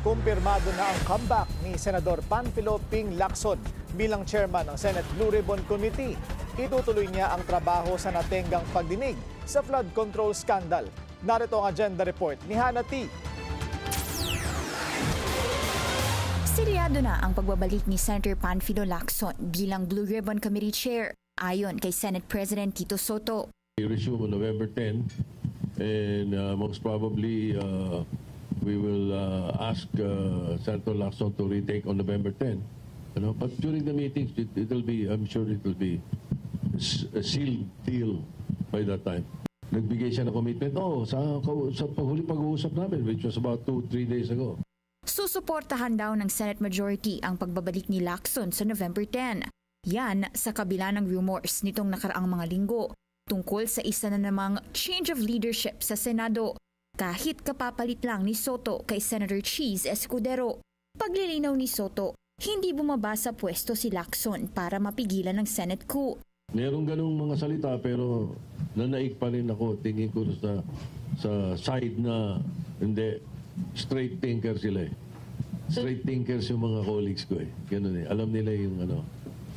Kumpirmado na ang comeback ni Senador Panfilo Ping Lacson bilang chairman ng Senate Blue Ribbon Committee. Itutuloy niya ang trabaho sa natenggang pagdinig sa flood control scandal. Narito ang agenda report ni Hannah T. Seryado na ang pagbabalik ni Senator Panfilo Lacson bilang Blue Ribbon Committee Chair, ayon kay Senate President Tito Soto. We resume on November 10 and most probably we will ask Senator Lacson to retake on November 10. But during the meetings, it will be, I'm sure it will be a sealed deal by that time. Nagbigay siya ng commitment, sa paghuli pag-uusap namin, which was about 2-3 days ago. Susuportahan daw ng Senate Majority ang pagbabalik ni Lacson sa November 10. Yan sa kabila ng rumors nitong nakaraang mga linggo tungkol sa isa na namang change of leadership sa Senado. Kahit kapapalit lang ni Soto kay Senator Cheese Escudero. Paglilinaw ni Soto, hindi bumaba sa pwesto si Lacson para mapigilan ng Senate coup. Merong ganung mga salita pero nanaig pa rin ako. Tingin ko sa side na hindi, straight thinker sila eh. Straight thinkers yung mga colleagues ko eh. Ganun eh. Alam nila yung ano.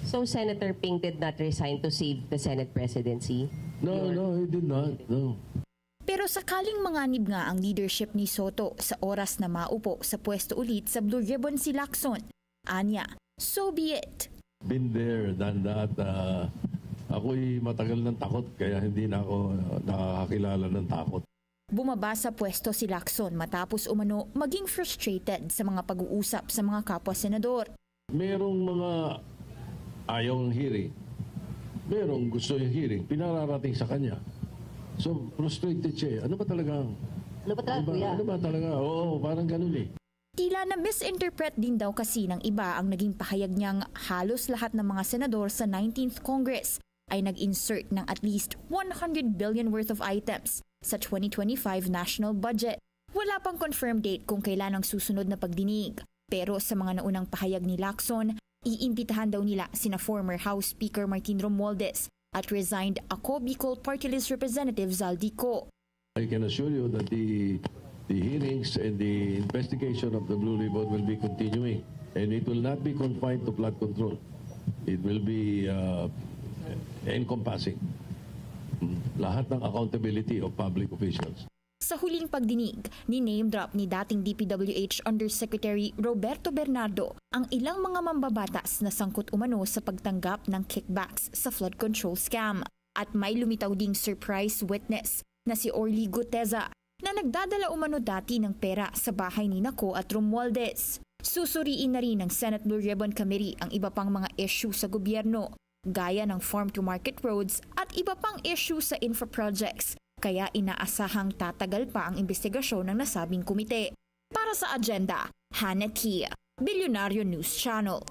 So Senator Ping did not resign to save the Senate presidency? No, he did not. No. Pero sakaling manganib nga ang leadership ni Soto sa oras na maupo sa pwesto ulit sa Blue Ribbon si Lacson, anya, so be it. Been there, done that. Ako'y matagal ng takot kaya hindi na ako nakakakilala ng takot. Bumaba sa pwesto si Lacson matapos umano maging frustrated sa mga pag-uusap sa mga kapwa-senador. Merong mga ayaw ng hearing. Merong gusto yung hearing. Pinararating sa kanya. So, frustrated siya. Ano ba talaga? Ano ba talaga? Oo, parang ganun eh. Tila na misinterpret din daw kasi ng iba ang naging pahayag niyang halos lahat ng mga senador sa 19th Congress ay nag-insert ng at least 100 billion worth of items sa 2025 national budget. Wala pang confirmed date kung kailan ang susunod na pagdinig. Pero sa mga naunang pahayag ni Lacson, iimbitahan daw nila sina former House Speaker Martin Romualdez at resigned Ako Bicol Party List Representative Zaldico. I can assure you that the hearings and the investigation of the Blue Ribbon will be continuing, and it will not be confined to flood control. It will be encompassing lahat ng accountability of public officials. Sa huling pagdinig, ni-name drop ni dating DPWH Undersecretary Roberto Bernardo ang ilang mga mambabatas na sangkot umano sa pagtanggap ng kickbacks sa flood control scam. At may lumitaw ding surprise witness na si Orly Guteza na nagdadala umano dati ng pera sa bahay ni Naco at Romualdez. Susuriin na rin ng Senate Blue Ribbon Committee ang iba pang mga issue sa gobyerno, gaya ng farm-to-market roads at iba pang issue sa infra projects. Kaya inaasahang tatagal pa ang investigasyon ng nasabing komite. Para sa agenda, Hannah T. Bilyonaryo News Channel.